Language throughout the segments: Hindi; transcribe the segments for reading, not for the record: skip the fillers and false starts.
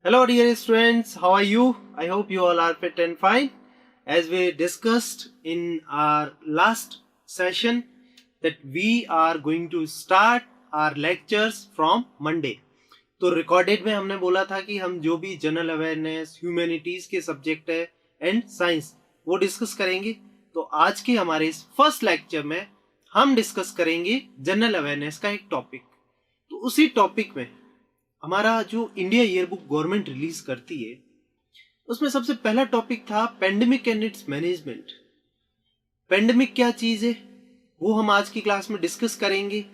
Hello, dear students. How are you? I hope you all are fit and fine. As we discussed in our last session, that we are going to start our lectures from Monday. तो रिकॉर्डेड में हमने बोला था कि हम जो भी जनरल अवेयरनेस, ह्यूमैनिटीज के सब्जेक्ट है एंड साइंस वो डिस्कस करेंगे. तो आज के हमारे इस फर्स्ट लेक्चर में हम डिस्कस करेंगे जनरल अवेयरनेस का एक टॉपिक. तो उसी टॉपिक में हमारा जो इंडिया ईयरबुक गवर्नमेंट रिलीज करती है उसमें सबसे पहला टॉपिक था pandemic and it's management. Pandemic क्या चीज है वो हम आज की क्लास में डिस्कस करेंगे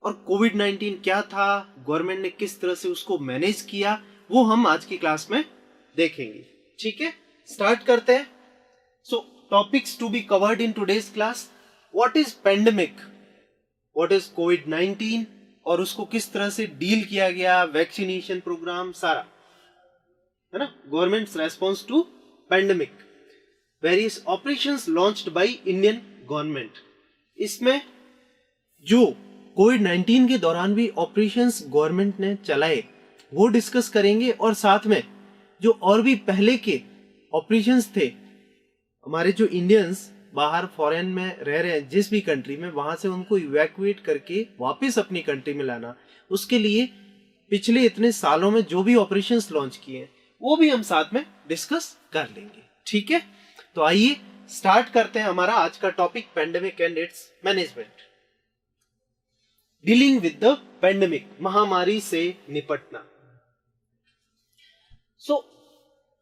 और कोविड-19 क्या था, गवर्नमेंट ने किस तरह से उसको मैनेज किया, वो हम आज की क्लास में देखेंगे. ठीक है, स्टार्ट करते हैं. So topics to be covered in today's class. What is pandemic, what is COVID-19 और उसको किस तरह से डील किया गया, वैक्सीनेशन प्रोग्राम सारा है ना. Government's response to pandemic, various operations launched by Indian government. इसमें जो कोविड-19 के दौरान भी ऑपरेशंस गवर्नमेंट ने चलाए वो डिस्कस करेंगे और साथ में जो और भी पहले के ऑपरेशंस थे, हमारे जो इंडियंस बाहर फॉरेन में रह रहे हैं जिस भी कंट्री में, वहां से उनको इवैक्यूएट करके वापस अपनी कंट्री में लाना, उसके लिए पिछले इतने सालों में जो भी ऑपरेशंस लॉन्च किए हैं वो भी हम साथ में डिस्कस कर लेंगे. ठीक है, तो आइए स्टार्ट करते हैं हमारा आज का topic pandemic and it's management. Dealing with the pandemic, महामारी से निपटना. सो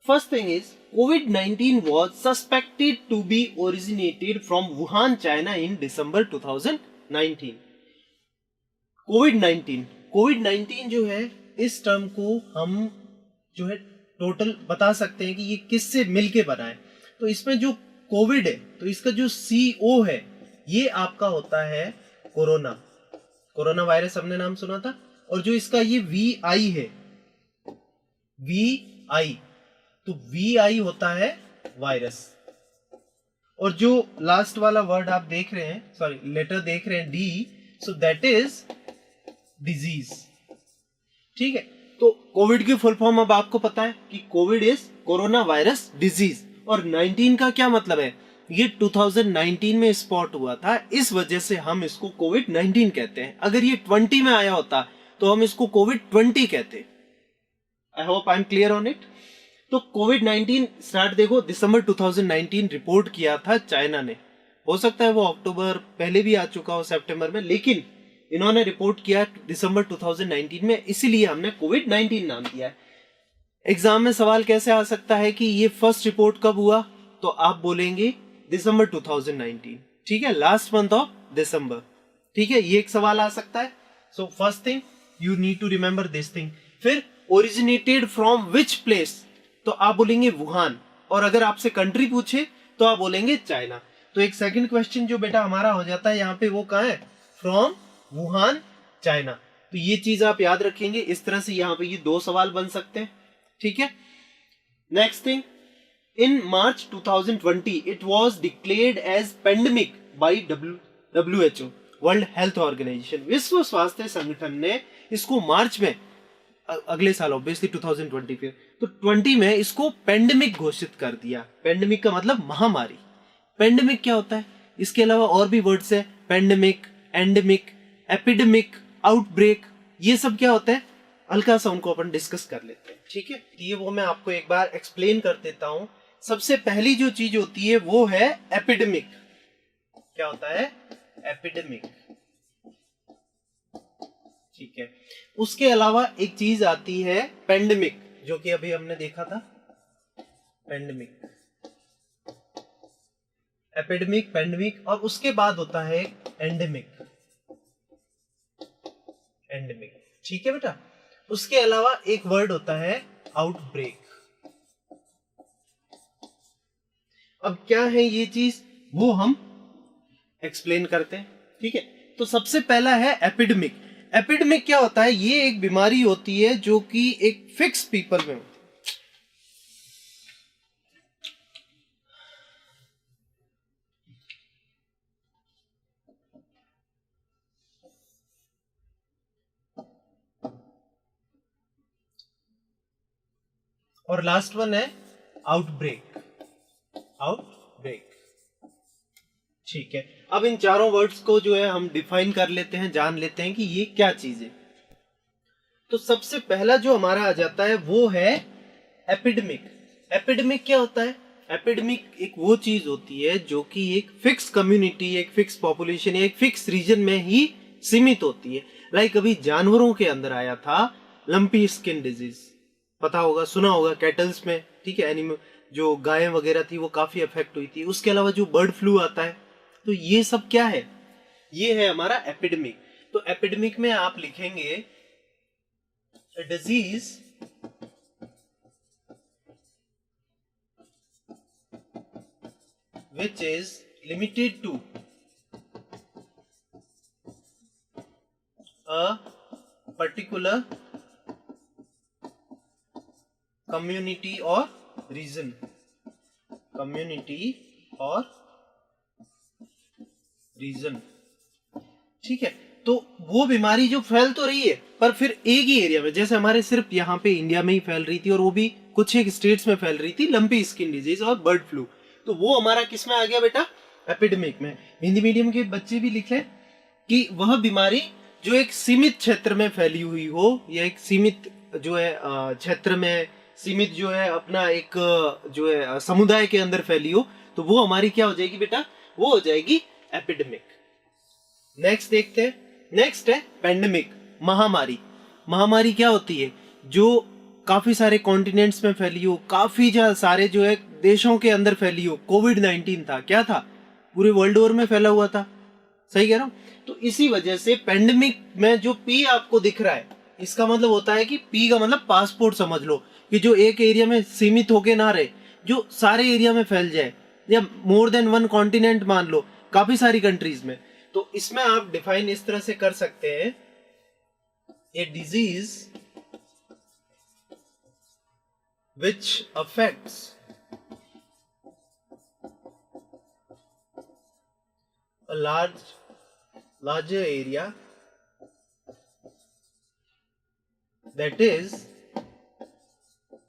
first thing is COVID-19 was suspected to be originated from Wuhan, China in December 2019. कोविड-19 जो है इस टर्म को हम जो है टोटल बता सकते हैं कि ये किससे मिलके बना है. तो इसमें जो कोविड है तो इसका जो CO है ये आपका होता है कोरोना वायरस, हमने नाम सुना था. और जो इसका ये VI है, VI, तो VI होता है वायरस. और जो लास्ट वाला वर्ड आप देख रहे हैं, सॉरी लेटर देख रहे हैं D, so that is disease. ठीक है, तो कोविड की फुल फॉर्म अब आपको पता है कि Covid is corona virus disease. और 19 का क्या मतलब है, ये 2019 में स्पॉट हुआ था, इस वजह से हम इसको कोविड-19 कहते हैं. अगर ये 20 में आया होता तो हम इसको कोविड-20 कहते. I hope I am clear on it. तो कोविड-19 स्टार्ट देखो, दिसंबर 2019 रिपोर्ट किया था चाइना ने. हो सकता है वो अक्टूबर पहले भी आ चुका हो, सितंबर में, लेकिन इन्होंने रिपोर्ट किया दिसंबर 2019 में, इसीलिए हमने कोविड-19 नाम दिया है. एग्जाम में सवाल कैसे आ सकता है कि ये फर्स्ट रिपोर्ट कब हुआ, तो आप बोलेंगे दिसंबर 2019. ठीक है, लास्ट मंथ ऑफ दिसंबर. ठीक है, ये एक सवाल आ सकता है. So first thing you need to remember this thing. फिर ओरिजिनेटेड फ्रॉम विच प्लेस, तो आप बोलेंगे वुहान. और अगर आपसे कंट्री पूछे तो आप बोलेंगे चाइना. तो एक सेकंड क्वेश्चन जो बेटा हमारा हो जाता है यहाँ पे, वो कहाँ है, फ्रॉम वुहान चाइना. तो ये चीज आप याद रखेंगे. इस तरह से यहाँ पे ये दो सवाल बन सकते हैं. ठीक है, next thing, in March 2020 it was declared as pandemic by WHO, world health organisation. विश्व स्वास्थ्य संगठन ने इसको मार्च में, अगले साल ऑब्वियसली 2020 पे, तो 20 में इसको पेंडेमिक घोषित कर दिया. पेंडेमिक का मतलब महामारी. पेंडेमिक क्या होता है, इसके अलावा और भी वर्ड्स है, पेंडेमिक, एंडेमिक, एपिडेमिक, आउटब्रेक, ये सब क्या होता है, हल्का सा उनको अपन डिस्कस कर लेते हैं. ठीक है, ये वो मैं आपको एक बार एक्सप्लेन कर देता हूं. सबसे पहली जो चीज होती है वो है एपिडेमिक. क्या होता है, एपिडेमिक. ठीक है, उसके अलावा एक चीज आती है पेंडेमिक, जो कि अभी हमने देखा था, पेंडेमिक, एपिडेमिक, पेंडेमिक, और उसके बाद होता है एंडेमिक. एंडेमिक, ठीक है बेटा. उसके अलावा एक वर्ड होता है आउटब्रेक. अब क्या है ये चीज, वो हम एक्सप्लेन करते हैं. ठीक है, तो सबसे पहला है एपिडेमिक. एपिडेमिक क्या होता है, ये एक बीमारी होती है जो कि एक फिक्स पीपल में होती है. और लास्ट वन है आउटब्रेक। आउटब्रेक, ठीक है। अब इन चारों वर्ड्स को जो है हम डिफाइन कर लेते हैं, जान लेते हैं कि ये क्या चीज है। तो सबसे पहला जो हमारा आ जाता है वो है एपिडेमिक। एपिडेमिक क्या होता है? एपिडेमिक एक वो चीज होती है जो कि एक फिक्स कम्युनिटी, एक फिक्स पॉपुलेशन या एक फिक्स रीजन में ही सीमित होती है। लाइक अभी जानवरों के अंदर आया था लंपी स्किन डिजीज, पता होगा, सुना होगा, कैटल्स में, ठीक है, एनिमल जो गायें वगैरह थी वो काफी अफेक्ट हुई थी। उसके अलावा जो बर्ड फ्लू आता है, तो ये सब क्या है? ये है हमारा एपिडेमिक। तो एपिडेमिक में आप लिखेंगे a disease which is limited to a particular community or region, community or region, ठीक है। तो वो बीमारी जो फैल तो रही है पर फिर एक ही एरिया में, जैसे हमारे सिर्फ यहाँ पे इंडिया में ही फैल रही थी और वो भी कुछ एक स्टेट्स में फैल रही थी, लंपी स्किन डिजीज और बर्ड फ्लू। तो वो हमारा किस में आ गया बेटा? एपिडेमिक में। हिंदी मीडियम के बच्चे भी लिख लें कि वह बीमारी जो एक सीमित क्षेत्र में फैली हुई हो या एक सीमित जो है क्षेत्र में, सीमित जो है अपना एक जो है समुदाय के अंदर फैली हो, तो वो हमारी क्या हो जाएगी बेटा? वो हो जाएगी एपिडेमिक। नेक्स्ट देखते हैं। नेक्स्ट है पेंडेमिक, महामारी। महामारी क्या होती है? जो काफी सारे कॉन्टिनेंट्स में फैली हो, काफी सारे जो है देशों के अंदर फैली हो। कोविड-19 था, क्या था? पूरे वर्ल्ड ओवर में फैला हुआ था, सही कह रहा हूं? तो इसी वजह से पेंडेमिक में जो पी आपको दिख रहा है, इसका मतलब होता है कि पी का मतलब पासपोर्ट समझ लो, कि जो एक एरिया में सीमित होके ना रहे, जो सारे एरिया में फैल जाए, या मोर देन वन कॉन्टिनेंट मान लो, काफी सारी कंट्रीज में। तो इसमें आप डिफाइन इस तरह से कर सकते हैं, a disease which affects a larger area, that is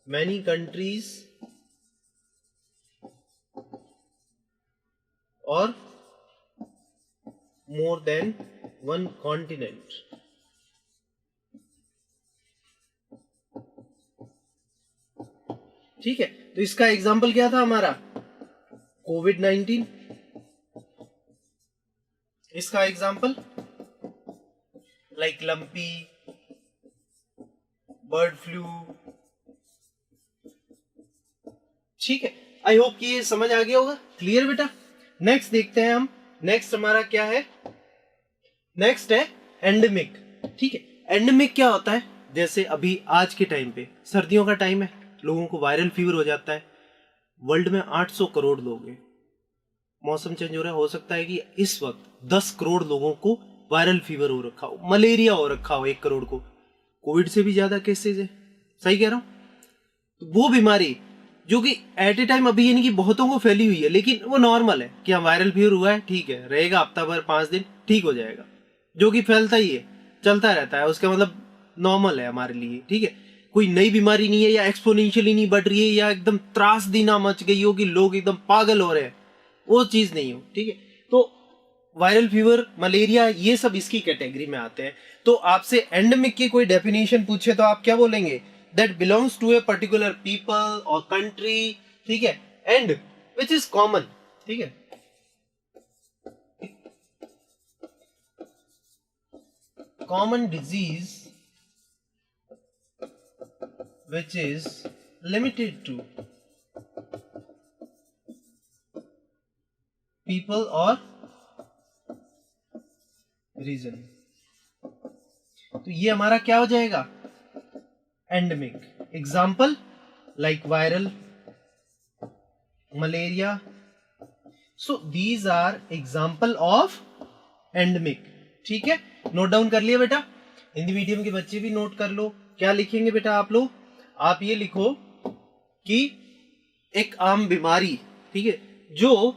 many countries or more than one continent। ठीक है, तो इसका एग्जाम्पल क्या था हमारा? कोविड-19। इसका example like lumpy, bird flu. ठीक है, आई होप कि ये समझ आ गया होगा। क्लियर बेटा? नेक्स्ट देखते हैं हम। नेक्स्ट हमारा क्या है? नेक्स्ट है एंडेमिक। ठीक है, एंडेमिक क्या होता है? जैसे अभी आज के टाइम पे सर्दियों का टाइम है, लोगों को वायरल फीवर हो जाता है। वर्ल्ड में 800 करोड़ लोग हैं, मौसम चेंज हो रहा है, हो सकता है कि इस वक्त 10 करोड़ लोगों को वायरल फीवर हो रखा हो, मलेरिया हो रखा हो 1 करोड़ को। कोविड से भी ज्यादा केसेस है, सही कह रहा हूं? तो वो बीमारी जो कि एट ए टाइम अभी यानी कि बहुतों को फैली हुई है, लेकिन वो नॉर्मल है कि हाँ वायरल फीवर हुआ है, ठीक है, रहेगा हफ्ता भर 5 दिन, ठीक हो जाएगा। जो कि फैलता ही है, चलता रहता है, उसका मतलब नॉर्मल है हमारे लिए। ठीक है, कोई नई बीमारी नहीं है, या एक्सपोनेंशियली नहीं बढ़ रही है, या एकदम त्रासदीना मच गई हो कि लोग एकदम पागल हो रहे हैं, वो चीज नहीं हो। ठीक है, तो वायरल फीवर, मलेरिया, ये सब इसकी कैटेगरी में आते हैं। तो आपसे एंडेमिक की कोई डेफिनेशन पूछे तो आप क्या बोलेंगे? That belongs to a particular people और कंट्री, ठीक है, एंड विच इज कॉमन। ठीक है, common disease which is limited to people or region। तो ये हमारा क्या हो जाएगा? Endemic. Example like viral, malaria. So these are example of endemic. ठीक है, नोट डाउन कर लिया बेटा? हिंदी मीडियम के बच्चे भी नोट कर लो। क्या लिखेंगे बेटा आप लोग? आप ये लिखो कि एक आम बीमारी, ठीक है, जो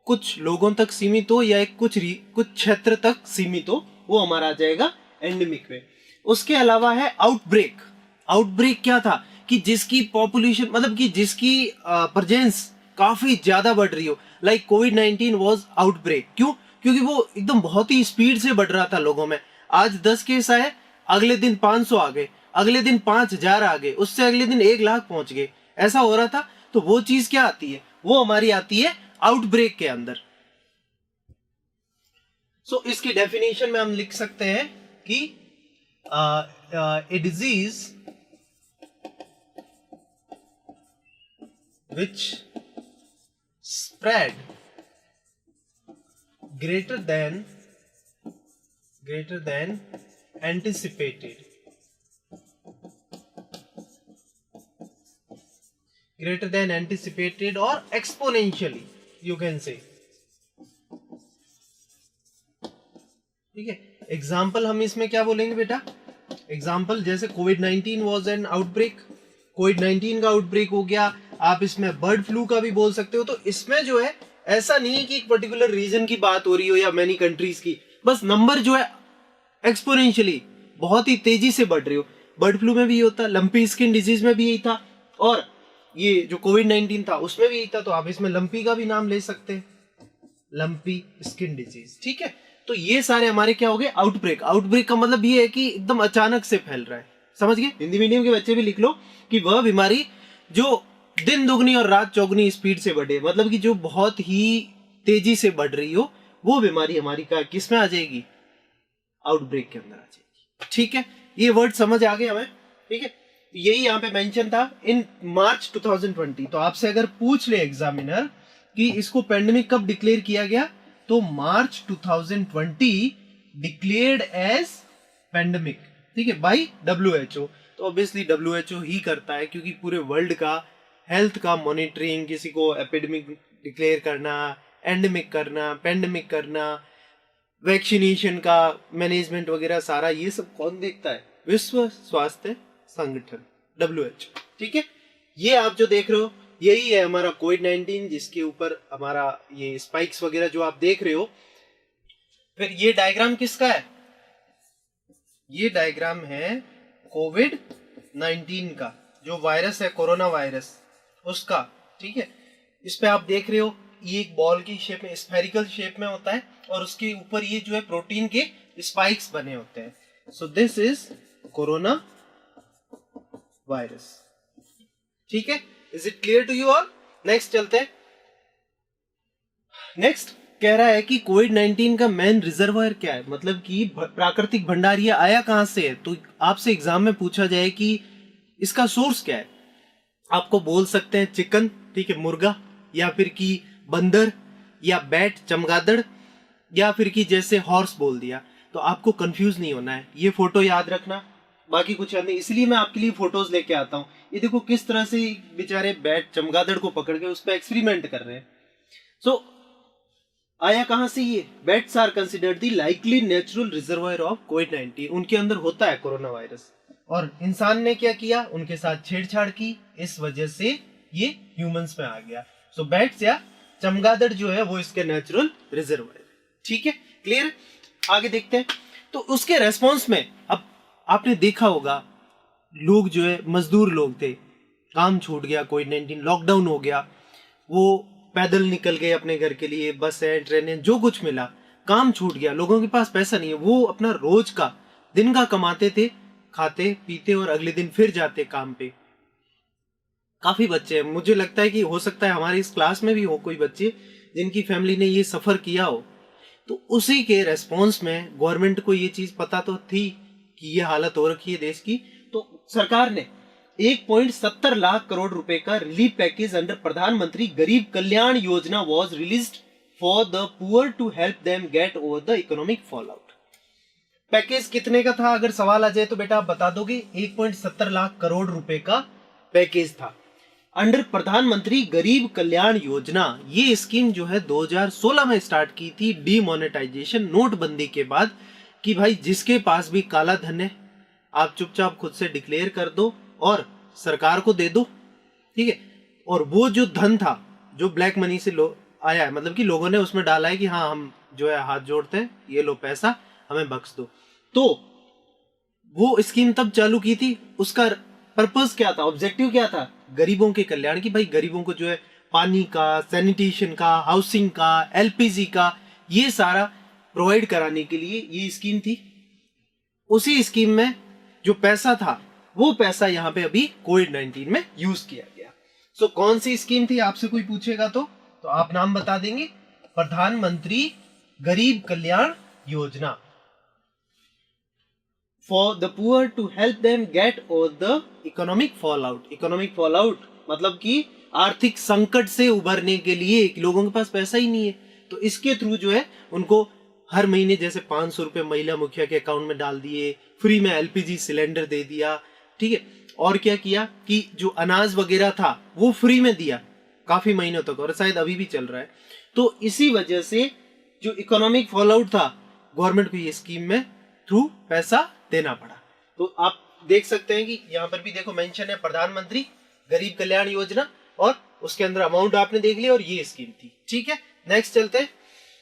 कुछ लोगों तक सीमित हो या एक कुछ क्षेत्र तक सीमित हो, वो हमारा आ जाएगा एंडेमिक में। उसके अलावा है आउटब्रेक। आउटब्रेक क्या था? कि जिसकी पॉपुलेशन मतलब कि जिसकी प्रेजेंस काफी ज्यादा बढ़ रही हो, लाइक कोविड-19 वाज आउटब्रेक। क्यों? क्योंकि वो एकदम बहुत ही स्पीड से बढ़ रहा था लोगों में। आज 10 केस आए, अगले दिन 500 आ गए, अगले दिन 5000 आ गए, उससे अगले दिन 1 लाख पहुंच गए, ऐसा हो रहा था। तो वो चीज क्या आती है? वो हमारी आती है आउटब्रेक के अंदर। सो इसकी डेफिनेशन में हम लिख सकते हैं कि a disease which spread greater than anticipated, or exponentially you can say। ठीक है, एग्जाम्पल हम इसमें क्या बोलेंगे बेटा? एग्जाम्पल जैसे कोविड-19 वॉज एन आउटब्रेक, कोविड-19 का आउटब्रेक हो गया। आप इसमें बर्ड फ्लू का भी बोल सकते हो। तो इसमें जो है ऐसा नहीं है कि एक पर्टिकुलर रीजन की बात हो रही हो या मैनी कंट्रीज की, बस नंबर जो है एक्सपोनेंशियली बहुत ही तेजी से बढ़ रही हो। बर्ड फ्लू में भी होता, लंपी स्किन डिजीज में भी यही था, और ये जो कोविड-19 था उसमें भी यही था। तो आप इसमें लंपी का भी नाम ले सकते हैं, लंपी स्किन डिजीज। ठीक है, तो ये सारे हमारे क्या हो गए? आउटब्रेक। आउटब्रेक का मतलब ये है कि एकदम अचानक से फैल रहा है। समझ गए? हिंदी मीडियम के बच्चे भी लिख लो कि वह बीमारी जो दिन दुगनी और रात चौगुनी स्पीड से बढ़े, मतलब कि जो बहुत ही तेजी से बढ़ रही हो, वो बीमारी हमारी का किस में आ जाएगी? आउटब्रेक के अंदर आ जाएगी। ठीक है, ये वर्ड समझ आ गए हमें? ठीक है, यही यहाँ पे मेंशन था इन मार्च 2020। तो आपसे अगर पूछ ले एग्जामिनर कि इसको पेंडेमिक कब डिक्लेयर किया गया, तो मार्च 2020 डिक्लेयर्ड एज पेंडेमिक। ठीक है, बाय WHO। तो ऑब्वियसली WHO ही करता है, क्योंकि पूरे वर्ल्ड का हेल्थ का मॉनिटरिंग, किसी को एपिडेमिक डिक्लेयर करना, एंडेमिक करना, पेंडेमिक करना, वैक्सीनेशन का मैनेजमेंट वगैरह सारा ये सब कौन देखता है? विश्व स्वास्थ्य संगठन, WHO। ठीक है, ये आप जो देख रहे हो यही है हमारा कोविड-19, जिसके ऊपर हमारा ये स्पाइक्स वगैरह जो आप देख रहे हो। फिर ये डायग्राम किसका है? ये डायग्राम है कोविड-19 का, जो वायरस है कोरोना वायरस, उसका। ठीक है, इस पे आप देख रहे हो ये एक बॉल की शेप में, स्फेरिकल शेप में होता है, और उसके ऊपर ये जो है प्रोटीन के स्पाइक्स बने होते हैं। So this is corona virus. ठीक है, is it clear to you all? Next चलते हैं। नेक्स्ट कह रहा है कि कोविड-19 का मेन रिजर्वायर क्या है, मतलब कि प्राकृतिक भंडार ये आया कहां से है। तो आपसे एग्जाम में पूछा जाए कि इसका सोर्स क्या है, आपको बोल सकते हैं चिकन, ठीक है, मुर्गा, या फिर कि बंदर, या बैट, चमगादड़, या फिर कि जैसे हॉर्स बोल दिया। तो आपको कंफ्यूज नहीं होना है, ये फोटो याद रखना, बाकी कुछ याद नहीं। इसलिए मैं आपके लिए फोटोज लेके आता हूँ। ये देखो किस तरह से बेचारे बैट चमगादड़ को पकड़ के उस पर एक्सपेरिमेंट कर रहे हैं। सो आया कहां से ये? Bats are considered the likely natural reservoir of COVID-19. उनके अंदर होता है कोरोना वायरस, और इंसान ने क्या किया? उनके साथ छेड़छाड़ की, इस वजह से ये ह्यूमंस में आ गया। सो बैट्स या चमगादड़ जो है वो इसके नेचुरल रिजर्वायर है। ठीक है, क्लियर? आगे देखते हैं। तो उसके रेस्पॉन्स में अब आपने देखा होगा, लोग जो है मजदूर लोग थे, काम छूट गया, कोविड-19 लॉकडाउन हो गया, वो पैदल निकल गए अपने घर के लिए, बस है, ट्रेनें, जो कुछ मिला, काम छूट गया, लोगों के पास पैसा नहीं है, वो अपना रोज का दिन का कमाते थे, खाते पीते और अगले दिन फिर जाते काम पे। काफी बच्चे हैं, मुझे लगता है कि हो सकता है हमारी इस क्लास में भी हो कोई बच्चे जिनकी फैमिली ने ये सफर किया हो। तो उसी के रेस्पॉन्स में गवर्नमेंट को ये चीज पता तो थी कि ये हालत हो रखी है देश की, तो सरकार ने 1.70 लाख करोड़ रुपए का रिलीफ पैकेज अंडर प्रधानमंत्री Garib Kalyan Yojana was released for the poor to help them get over the economic fallout. Package कितने का था अगर सवाल आ जाए तो बेटा आप बता दोगे? 1.70 लाख करोड़ रुपए का पैकेज था अंडर प्रधानमंत्री गरीब कल्याण योजना। ये स्कीम जो है 2016 में स्टार्ट की थी डीमोनेटाइजेशन, नोटबंदी के बाद, कि भाई जिसके पास भी काला धन है आप चुपचाप खुद से डिक्लेयर कर दो और सरकार को दे दो। ठीक है, और वो जो धन था जो ब्लैक मनी से आया है, मतलब कि लोगों ने उसमें डाला है कि हाँ हम जो है हाथ जोड़ते हैं, ये लो पैसा हमें बख्श दो। तो वो स्कीम तब चालू की थी, उसका पर्पस क्या था, ऑब्जेक्टिव क्या था, गरीबों के कल्याण की। भाई गरीबों को जो है पानी का, सैनिटेशन का, हाउसिंग का, एलपीजी का, ये सारा प्रोवाइड कराने के लिए ये स्कीम थी। उसी स्कीम में जो पैसा था वो पैसा यहाँ पे अभी कोविड-19 में यूज किया गया। सो कौन सी स्कीम थी आपसे कोई पूछेगा तो आप नाम बता देंगे, प्रधानमंत्री Garib Kalyan Yojana, for the poor to help them get over the economic fall out. Economic fall out मतलब कि आर्थिक संकट से उभरने के लिए लोगों के पास पैसा ही नहीं है, तो इसके थ्रू जो है उनको हर महीने जैसे 500 रुपए महिला मुखिया के अकाउंट में डाल दिए, फ्री में एलपीजी सिलेंडर दे दिया, ठीक है। और क्या किया कि जो अनाज वगैरह था वो फ्री में दिया काफी महीनों तक, और शायद अभी भी चल रहा है। तो इसी वजह से जो इकोनॉमिक फॉल आउट था, गवर्नमेंट को ये स्कीम में थ्रू पैसा देना पड़ा। तो आप देख सकते हैं कि यहाँ पर भी देखो मेंशन है प्रधानमंत्री गरीब कल्याण योजना, और उसके अंदर अमाउंट आपने देख लिया और ये स्कीम थी, ठीक है। नेक्स्ट चलते हैं।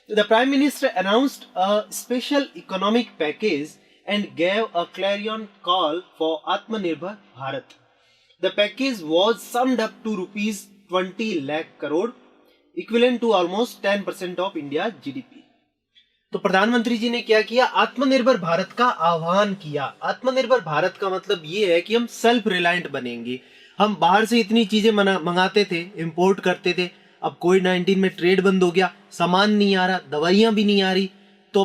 The Prime Minister announced a special economic package and gave a clarion call for Atmanirbhar Bharat. The package was summed up to rupees 20 lakh crore, equivalent to almost 10% of India's GDP. तो प्रधानमंत्री जी ने क्या किया, आत्मनिर्भर भारत का आह्वान किया। आत्मनिर्भर भारत का मतलब ये है कि हम सेल्फ रिलायंट बनेंगे। हम बाहर से इतनी चीजें मंगाते थे, इंपोर्ट करते थे, अब कोविड-19 में ट्रेड बंद हो गया, सामान नहीं आ रहा, दवाइयां भी नहीं आ रही, तो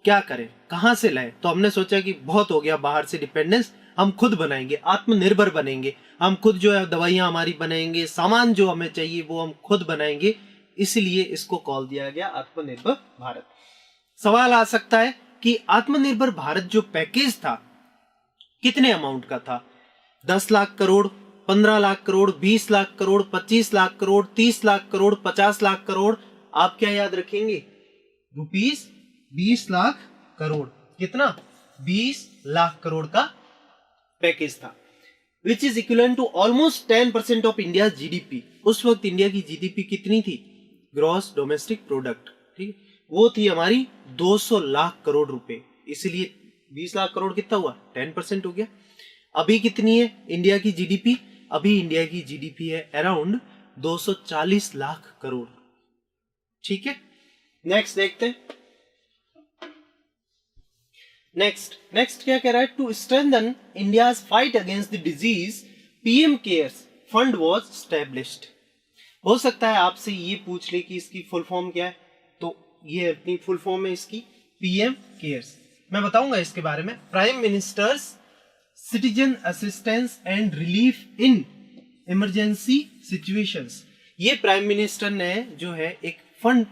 क्या करें, कहां से लाएं। तो हमने सोचा कि बहुत हो गया बाहर से डिपेंडेंस, हम खुद बनाएंगे, आत्मनिर्भर बनेंगे, हम खुद जो है दवाइयां हमारी बनाएंगे, सामान जो हमें चाहिए वो हम खुद बनाएंगे। इसलिए इसको कॉल दिया गया आत्मनिर्भर भारत। सवाल आ सकता है कि आत्मनिर्भर भारत जो पैकेज था कितने अमाउंट का था, 10 लाख करोड़, 15 लाख करोड़, 20 लाख करोड़, 25 लाख करोड़, 30 लाख करोड़, 50 लाख करोड़। आप क्या याद रखेंगे, रुपीस 20 लाख करोड़। कितना, 20 लाख करोड़ का पैकेज था, which is equivalent to almost 10% of India GDP. उस वक्त इंडिया की जीडीपी कितनी थी, ग्रॉस डोमेस्टिक प्रोडक्ट, ठीक, वो थी हमारी 200 लाख करोड़ रुपए। इसलिए 20 लाख करोड़ कितना हुआ, 10% हो गया। अभी कितनी है इंडिया की जीडीपी, अभी इंडिया की जीडीपी है अराउंड 240 लाख करोड़, ठीक है। नेक्स्ट देखते हैं। नेक्स्ट क्या कह रहा है, to strengthen India's fight against the disease PM CARES fund was established. हो सकता है आपसे ये पूछ ले कि इसकी फुल फॉर्म क्या है, तो ये अपनी फुल फॉर्म है इसकी पीएम केयर्स। मैं बताऊंगा इसके बारे में। Prime ministers citizen assistance and relief in emergency situations. ये प्राइम मिनिस्टर ने जो है एक फंड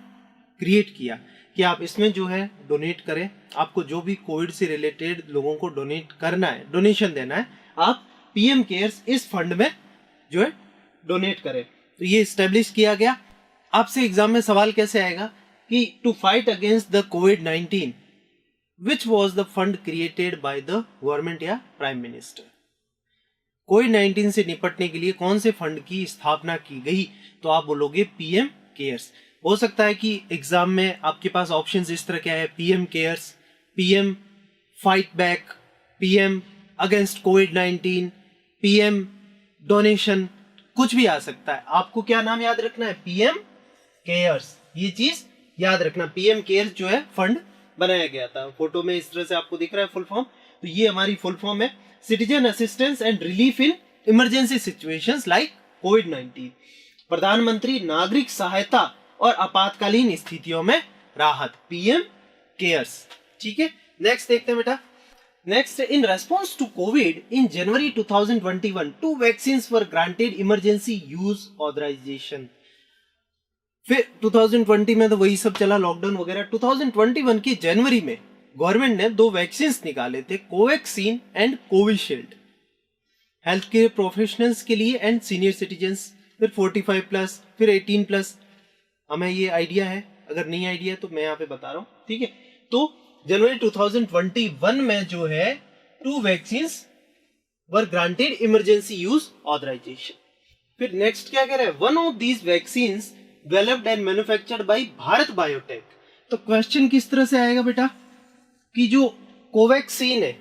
क्रिएट किया कि आप इसमें जो है डोनेट करें, आपको जो भी कोविड से रिलेटेड लोगों को डोनेट करना है, डोनेशन देना है, आप पीएम केयर्स इस फंड में जो है डोनेट करें। तो ये स्टेब्लिश किया गया। आपसे एग्जाम में सवाल कैसे आएगा कि टू फाइट अगेंस्ट द कोविड-19 which was the fund created by the government या प्राइम मिनिस्टर। कोविड-19 से निपटने के लिए कौन से फंड की स्थापना की गई, तो आप बोलोगे पीएम केयर्स। हो सकता है कि एग्जाम में आपके पास ऑप्शंस इस तरह के है, PM cares, PM fight back, PM against COVID-19, PM donation, कुछ भी आ सकता है। आपको क्या नाम याद रखना है, पीएम केयर्स। ये चीज याद रखना, पीएम केयर्स जो है फंड बनाया गया था। फोटो में इस तरह से आपको दिख रहा है फुल फॉर्म, तो ये हमारी फुल फॉर्म है, citizen assistance and relief in emergency situations like COVID-19. प्रधानमंत्री नागरिक सहायता और आपातकालीन स्थितियों में राहत, पीएम केयर्स, ठीक है। नेक्स्ट देखते हैं बेटा। Next, in response to COVID in January 2021 2 vaccines were granted emergency use authorisation. फिर 2020 में तो वही सब चला, लॉकडाउन वगैरह। 2021 की जनवरी में गवर्नमेंट ने 2 वैक्सीन्स निकाले थे, Covaxin and Covishield, health care professionals के लिए एंड सीनियर सिटीजन्स। फिर 45 प्लस, फिर 18 प्लस। हमें ये आइडिया है, अगर नहीं आइडिया है तो मैं यहाँ पे बता रहा हूँ, ठीक है। तो जनवरी 2021 में जो है 2 vaccines were granted emergency use authorisation. फिर नेक्स्ट क्या कह रहा है, one of these vaccines developed and manufactured by Bharat biotech. तो क्वेश्चन किस तरह से आएगा बेटा कि जो कोवैक्सीन है,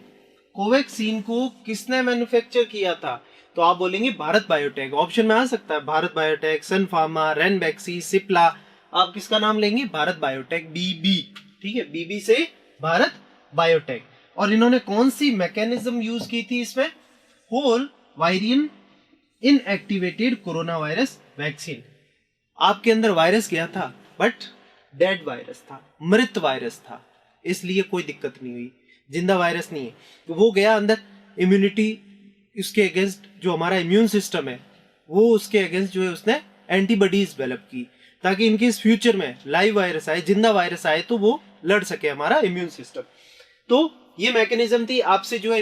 कोवैक्सीन को किसने मैन्युफैक्चर किया था, तो आप बोलेंगे भारत बायोटेक। ऑप्शन में आ सकता है भारत बायोटेक, सन फार्मा, रेनबैक्सी, सिप्ला। आप किसका नाम लेंगे? भारत बायोटेक, बीबी। ठीक है, बीबी से भारत बायोटेक। और इन्होंने कौन सी मैकेनिज्म यूज की थी इसमें? Whole virion inactivated corona virus vaccine. आपके अंदर वायरस गया था बट डेड वायरस था, मृत वायरस था, इसलिए कोई दिक्कत नहीं हुई, जिंदा वायरस नहीं है। तो वो गया अंदर, इम्यूनिटी उसके अगेंस्ट, जो हमारा इम्यून सिस्टम है वो उसके अगेंस्ट जो है उसने एंटीबॉडीज डेवलप की, ताकि इनके इस फ्यूचर में लाइव वायरस आए, जिंदा वायरस आए तो वो लड़ सके हमारा इम्यून सिस्टम। तो ये मैकेनिज्म थी। आपसे जो है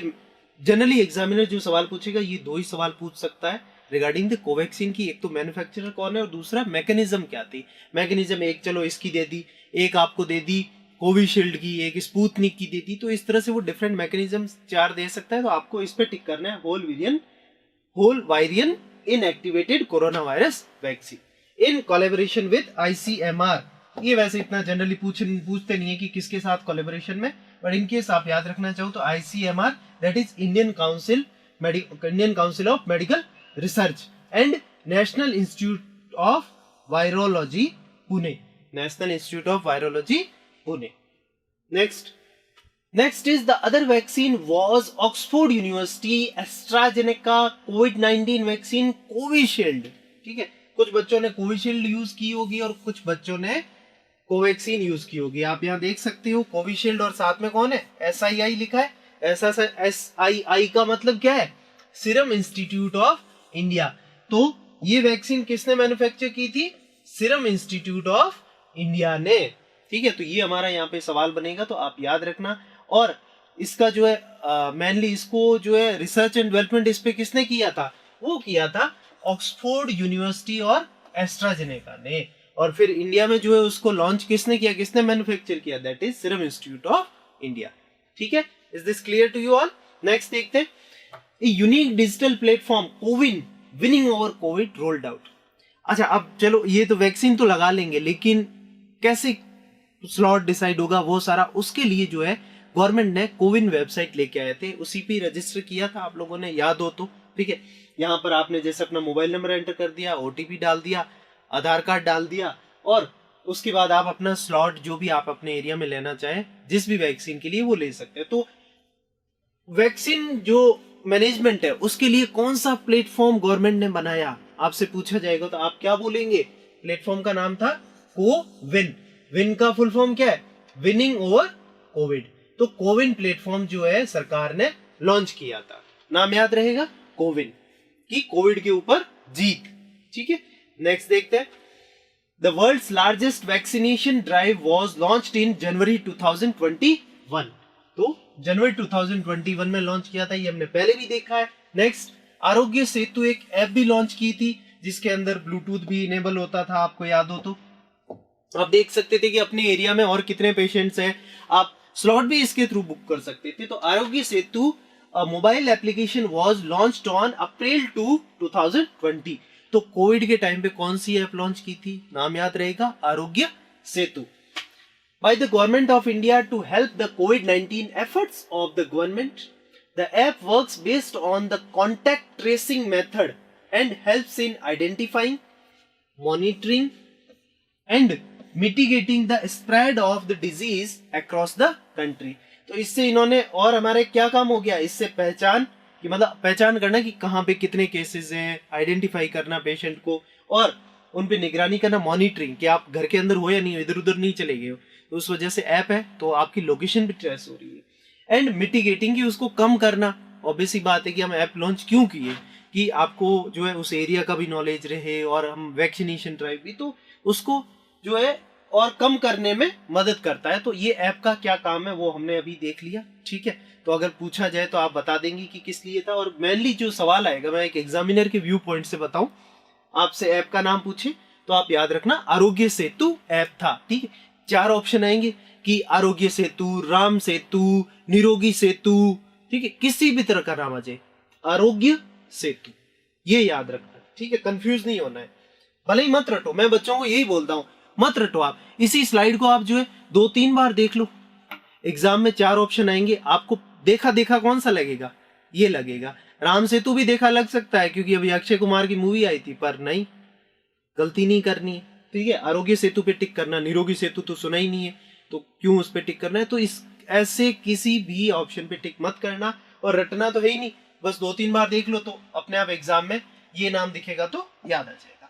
जनरली एग्जामिनर जो सवाल पूछेगा ये दो ही सवाल पूछ सकता है रिगार्डिंग द कोवैक्सीन की। एक तो मैन्युफैक्चरर कौन है और दूसरा मैकेनिज्म क्या थी। मैकेनिज्म एक चलो इसकी दे दी, एक आपको दे दी कोविशील्ड की, एक स्पुतनिक की दे दी, तो इस तरह से वो डिफरेंट मैकेनिज्म 4 दे सकता है। तो आपको इस पे टिक करना है whole virion inactivated corona virus vaccine in collaboration with ICMR। ये वैसे इतना जनरली पूछते नहीं है कि किसके साथ कोलैबोरेशन में, बट इनकेस आप याद रखना चाहो तो ICMR that is Indian council of medical research and national institute of virology Pune, national institute of virology Pune. Next is the other vaccine was Oxford University AstraZeneca COVID-19 vaccine Covishield. ठीक है, कुछ बच्चों ने कोविशील्ड यूज की होगी और कुछ बच्चों ने कोवैक्सीन यूज की होगी। आप यहाँ देख सकते हो कोविशील्ड और साथ में कौन है? SII लिखा है। ऐसा SII का मतलब क्या है? Serum Institute of India. तो ये वैक्सीन किसने मैन्युफैक्चर की थी? सीरम इंस्टीट्यूट ऑफ इंडिया ने। ठीक है, तो ये हमारा यहाँ पे सवाल बनेगा, तो आप याद रखना। और इसका जो है मेनली इसको जो है रिसर्च एंड डेवलपमेंट इस पे किसने किया था? वो किया था ऑक्सफोर्ड यूनिवर्सिटी और एस्ट्राजेनेका ने। और फिर इंडिया में जो है उसको लॉन्च किसने किया, किसने मैन्युफैक्चर किया? That is Serum Institute of India. ठीक है, is this clear to you all? Next देखते हैं, unique digital platform CoWIN winning over COVID rolled out. अच्छा, अब चलो ये तो वैक्सीन तो लगा लेंगे, लेकिन कैसे स्लॉट डिसाइड होगा वो सारा, उसके लिए जो है गवर्नमेंट ने कोविन वेबसाइट लेके आए थे, उसी पे रजिस्टर किया था, आप लोगों ने याद हो तो। ठीक है, यहाँ पर आपने जैसे अपना मोबाइल नंबर एंटर कर दिया, OTP डाल दिया, आधार कार्ड डाल दिया, और उसके बाद आप अपना स्लॉट जो भी आप अपने एरिया में लेना चाहें जिस भी वैक्सीन के लिए वो ले सकते हैं। तो वैक्सीन जो मैनेजमेंट है उसके लिए कौन सा प्लेटफॉर्म गवर्नमेंट ने बनाया, आपसे पूछा जाएगा तो आप क्या बोलेंगे? प्लेटफॉर्म का नाम था कोविन। विन का फुल फॉर्म क्या है? Winning over Covid. तो कोविन प्लेटफॉर्म जो है सरकार ने लॉन्च किया था, नाम याद रहेगा कोविन, की कोविड के ऊपर जीत। ठीक है, नेक्स्ट देखते हैं, the world's largest vaccination drive was launched in January 2021। तो जनवरी 2021 में लॉन्च किया था, ये हमने पहले भी देखा है। नेक्स्ट, आरोग्य सेतु एक ऐप भी लॉन्च की थी जिसके अंदर ब्लूटूथ भी इनेबल होता था, आपको याद हो तो। आप देख सकते थे कि अपने एरिया में और कितने पेशेंट्स हैं, आप स्लॉट भी इसके थ्रू बुक कर सकते थे। तो Aarogya Setu mobile application was launched on April 2, 2020। तो कोविड के टाइम पे कौन सी ऐप लॉन्च की थी? नाम याद रहेगा, Aarogya Setu. By the government of India to help the COVID-19 efforts of the government, the app works based on the contact tracing method and helps in identifying, monitoring and mitigating the spread of the disease across the country। तो इससे इन्होंने और हमारे क्या काम हो गया? इससे पहचान कि मतलब पहचान करना कि कहाँ पे कितने केसेस हैं, आइडेंटिफाई करना पेशेंट को, और उन पे निगरानी करना, मॉनिटरिंग कि आप घर के अंदर हो या नहीं हो, इधर उधर नहीं चले गए हो। तो उस वजह से ऐप है तो आपकी लोकेशन भी ट्रेस हो रही है। एंड मिटिगेटिंग की उसको कम करना, ऑब्वियस सी बात है कि हम ऐप लॉन्च क्यों किए कि आपको जो है उस एरिया का भी नॉलेज रहे, और हम वैक्सीनेशन ड्राइव भी, तो उसको जो है और कम करने में मदद करता है। तो ये ऐप का क्या काम है वो हमने अभी देख लिया। ठीक है, तो अगर पूछा जाए तो आप बता देंगे कि किस लिए था। और मेनली जो सवाल आएगा, मैं एक एग्जामिनर के व्यू पॉइंट से बताऊं, आपसे ऐप का नाम पूछे तो आप याद रखना आरोग्य सेतु ऐप था। ठीक है, 4 ऑप्शन आएंगे कि आरोग्य सेतु, राम सेतु, निरोगी सेतु। ठीक है, किसी भी तरह का नाम आ जाए, आरोग्य सेतु, ये याद रखना। ठीक है, कंफ्यूज नहीं होना है, भले ही मत रटो, मैं बच्चों को यही बोलता हूं, मत रटो। आप इसी स्लाइड को आप जो है 2-3 बार देख लो। एग्जाम में 4 ऑप्शन आएंगे, आपको देखा देखा कौन सा लगेगा? ये लगेगा। राम सेतु भी देखा लग सकता है क्योंकि अभी अक्षय कुमार की मूवी आई थी, पर नहीं, गलती नहीं करनी है, ठीक है। आरोग्य सेतु पे टिक करना, निरोगी सेतु तो सुना ही नहीं है, तो क्यों उस पे टिक करना है। तो इस ऐसे किसी भी ऑप्शन पे टिक मत करना, और रटना तो है ही नहीं, बस 2-3 बार देख लो तो अपने आप एग्जाम में ये नाम दिखेगा तो याद आ जाएगा।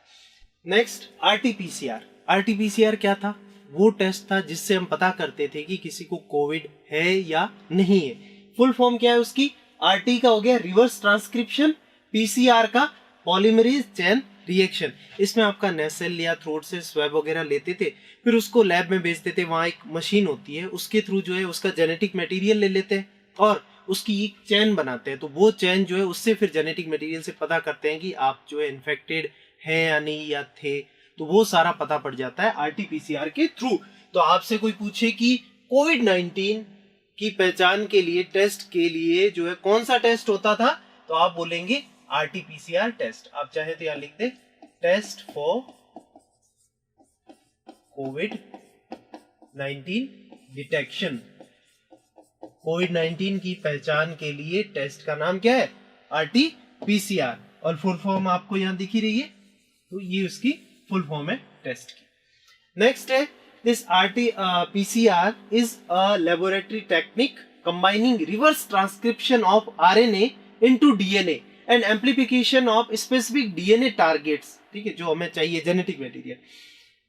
Next, RTPCR. आरटीपीसीआर क्या था? वो टेस्ट था जिससे हम पता करते थे कि किसी को कोविड है या नहीं है। फुल फॉर्म क्या है उसकी? आरटी का हो गया रिवर्स ट्रांसक्रिप्शन, पीसीआर का पॉलीमरेज चेन रिएक्शन। इसमें आपका नेसल या थ्रोट से स्वैब वगैरह लेते थे, फिर उसको लैब में भेज देते, वहां एक मशीन होती है, उसके थ्रू जो है उसका जेनेटिक मटेरियल ले लेते हैं और उसकी एक चेन बनाते हैं। तो वो चेन जो है उससे फिर जेनेटिक मटेरियल से पता करते हैं कि आप जो है इन्फेक्टेड हैं या नहीं या थे, तो वो सारा पता पड़ जाता है आरटीपीसीआर के थ्रू। तो आपसे कोई पूछे कि कोविड-19 की पहचान के लिए, टेस्ट के लिए जो है कौन सा टेस्ट होता था, तो आप बोलेंगे आरटीपीसीआर टेस्ट। आप चाहे तो यहां लिख दे, टेस्ट फॉर कोविड-19 डिटेक्शन। कोविड-19 की पहचान के लिए टेस्ट का नाम क्या है? आरटीपीसीआर। और फुल फॉर्म आपको यहां दिख ही रही है, तो ये उसकी फुल फॉर्म है टेस्ट की। नेक्स्ट है, this RT-PCR is a laboratory technique combining reverse transcription of RNA into DNA and amplification of specific DNA targets, ठीक है, जो हमें चाहिए genetic material,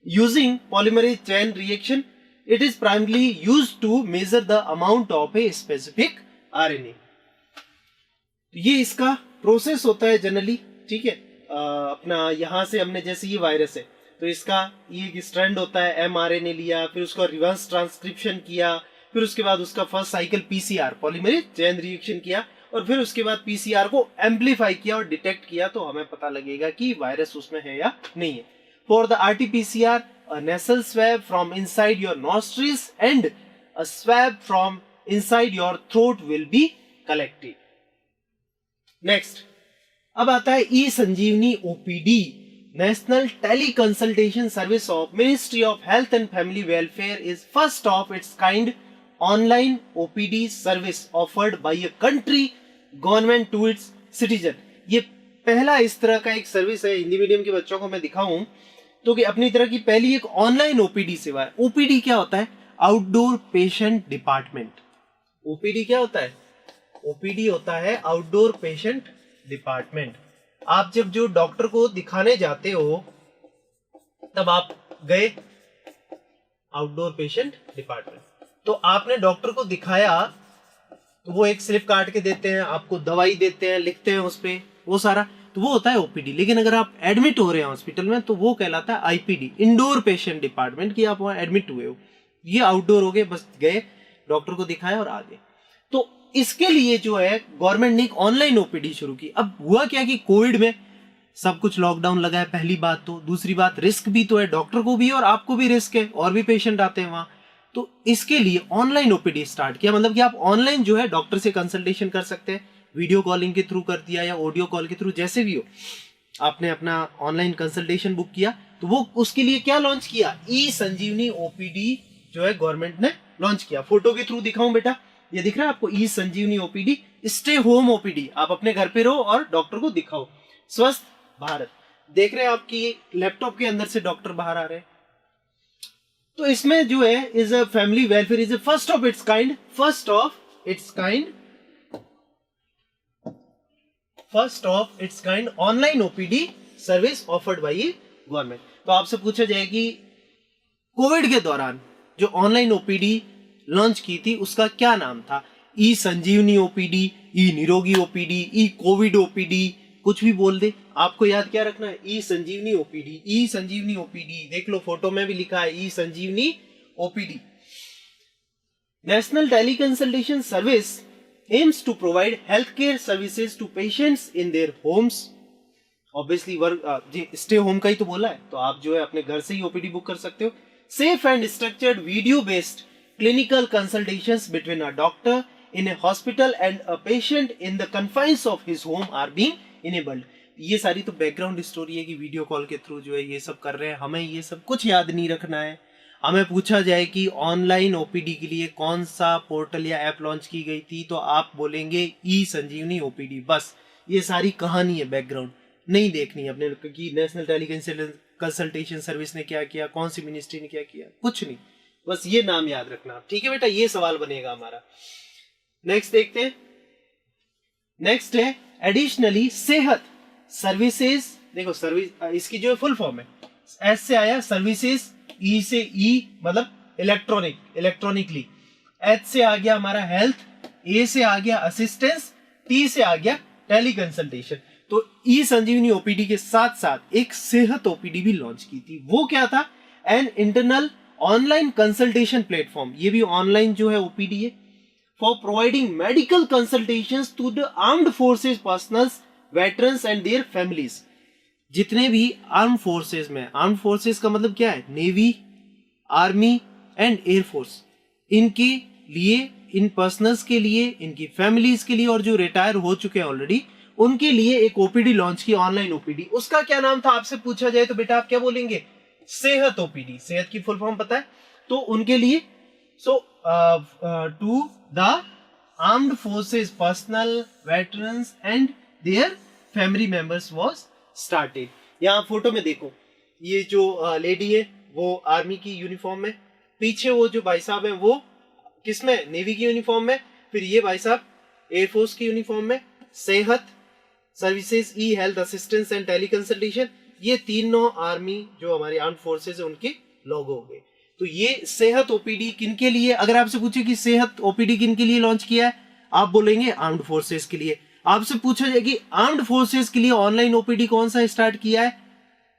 using polymerase chain reaction. It is primarily used to measure the amount of a specific RNA. ये इसका प्रोसेस होता है जनरली, ठीक है। अपना यहां से हमने, जैसे ये वायरस है तो इसका ये स्ट्रैंड होता है, mRNA लिया, फिर उसका रिवर्स ट्रांसक्रिप्शन किया, फिर उसके बाद उसका first cycle PCR polymerase chain reaction किया, और फिर उसके बाद पीसीआर को एम्पलीफाई किया और डिटेक्ट किया, तो हमें पता लगेगा कि वायरस उसमें है या नहीं है। For the RTPCR, a nasal swab from inside your nostrils and a swab from inside your throat will be collected. Next, अब आता है e Sanjeevani OPD, national tele consultation service of ministry of health and family welfare is first of its kind online OPD service offered by a country government to its citizen. ये पहला इस तरह का एक सर्विस है। हिंदी मीडियम के बच्चों को मैं दिखाऊं तो कि अपनी तरह की पहली एक ऑनलाइन ओपीडी सेवा है। ओपीडी क्या होता है? Outdoor patient department. ओपीडी क्या होता है? ओपीडी होता है आउटडोर पेशेंट डिपार्टमेंट। आप जब जो डॉक्टर को दिखाने जाते हो तब आप गए आउटडोर पेशेंट डिपार्टमेंट, तो आपने डॉक्टर को दिखाया तो वो एक स्लिप काट के देते हैं, आपको दवाई देते हैं, लिखते हैं उस पे, वो सारा, तो वो होता है ओपीडी। लेकिन अगर आप एडमिट हो रहे हैं हॉस्पिटल में तो वो कहलाता है आईपीडी, इंडोर पेशेंट डिपार्टमेंट, कि आप वहां एडमिट हुए हो। ये आउटडोर हो गए, बस गए डॉक्टर को दिखाया और आ गए। तो इसके लिए जो है गवर्नमेंट ने एक ऑनलाइन ओपीडी शुरू की। अब हुआ क्या कि कोविड में सब कुछ लॉकडाउन लगा है, पहली बात तो, दूसरी बात रिस्क भी तो है, डॉक्टर को भी और आपको भी रिस्क है, और भी पेशेंट आते हैं वहां। तो इसके लिए ऑनलाइन ओपीडी स्टार्ट किया, मतलब कि आप ऑनलाइन जो है डॉक्टर से कंसल्टेशन कर सकते हैं, वीडियो कॉलिंग के थ्रू कर दिया या ऑडियो कॉल के थ्रू, जैसे भी हो, आपने अपना ऑनलाइन कंसल्टेशन बुक किया। तो वो उसके लिए क्या लॉन्च किया? ई संजीवनी ओपीडी जो है गवर्नमेंट ने लॉन्च किया। फोटो के थ्रू दिखाऊं बेटा, ये दिख रहा है आपको, ई Sanjeevani OPD, stay home OPD, आप अपने घर पे रहो और डॉक्टर को दिखाओ। स्वस्थ भारत, देख रहे हैं आपकी लैपटॉप के अंदर से डॉक्टर बाहर आ रहे हैं। तो इसमें जो है is a family welfare is first of its kind, first of its kind online OPD service offered by government. तो आपसे पूछा जाए कि कोविड के दौरान जो ऑनलाइन ओपीडी लॉन्च की थी उसका क्या नाम था? ई संजीवनी ओपीडी, ई निरोगी ओपीडी, ई कोविड ओपीडी, कुछ भी बोल दे, आपको याद क्या रखना है? E Sanjeevani OPD, e Sanjeevani OPD. देख लो फोटो में भी लिखा है e Sanjeevani OPD. National tele consultation service aims to provide healthcare services to patients in their homes. Obviously work stay home का ही तो बोला है, तो आप जो है अपने घर से ही ओपीडी बुक कर सकते हो। Safe and structured video based clinical consultations between a doctor in a hospital and a patient in the confines of his home are being enabled. ये सारी तो बैकग्राउंड स्टोरी है कि वीडियो कॉल के थ्रू जो है ये सब कर रहे हैं, हमें ये सब कुछ याद नहीं रखना है। हमें पूछा जाए कि ऑनलाइन ओपीडी के लिए कौन सा पोर्टल या ऐप लॉन्च की गई थी, तो आप बोलेंगे ई संजीवनी ओपीडी, बस। ये सारी कहानी है, बैकग्राउंड नहीं देखनी है अपने कि नेशनल टेली कंसल्टेशन सर्विस ने क्या किया, कौन सी मिनिस्ट्री ने क्या किया, कुछ नहीं, बस ये नाम याद रखना। ठीक है बेटा, ये सवाल बनेगा हमारा। नेक्स्ट देखते हैं। नेक्स्ट है एडिशनली सेहत सर्विसेज। देखो सर्विस इसकी जो फुल फॉर्म है, एस से आया सर्विसेज, ई से मतलब इलेक्ट्रॉनिकली, एच से आ गया हमारा हेल्थ, ए से आ गया असिस्टेंस, टी से आ गया टेली कंसल्टेशन। तो ई संजीवनी ओपीडी के साथ साथ एक सेहत ओपीडी भी लॉन्च की थी। वो क्या था? An internal online consultation platform. ये भी ऑनलाइन जो है ओपीडी है, for providing medical consultations to the armed forces personnels, veterans and their families. जितने भी आर्म फोर्सेस में, आर्म फोर्सेस का मतलब क्या है? नेवी, आर्मी एंड एयरफोर्स, इनके लिए, इन पर्सनल्स के लिए, इनकी फैमिलीज के लिए, और जो रिटायर हो चुके हैं ऑलरेडी उनके लिए एक ओपीडी लॉन्च की, ऑनलाइन ओपीडी। उसका क्या नाम था आपसे पूछा जाए तो बेटा आप क्या बोलेंगे? सेहत ओपीडी। सेहत की फुल फॉर्म पता है तो उनके लिए, so to the armed forces personnel, veterans and their family members was started. यहाँ फोटो में देखो, ये जो लेडी है वो आर्मी की यूनिफॉर्म में, पीछे वो जो भाई साहब है वो किसमें? नेवी की यूनिफॉर्म में, फिर ये भाई साहब एयरफोर्स की यूनिफॉर्म में। Sehat services, e health, assistance and teleconsultation, ये तीनों आर्मी जो हमारी आर्म फोर्सेज है उनके लोगो हो गए। तो ये सेहत ओपीडी किनके लिए? अगर आपसे पूछे कि सेहत ओपीडी किनके लिए लॉन्च किया है, आप बोलेंगे आर्म्ड फोर्सेज के लिए। आपसे पूछा जाए कि आर्म्ड फोर्सेज के लिए ऑनलाइन ओपीडी कौन सा स्टार्ट किया है,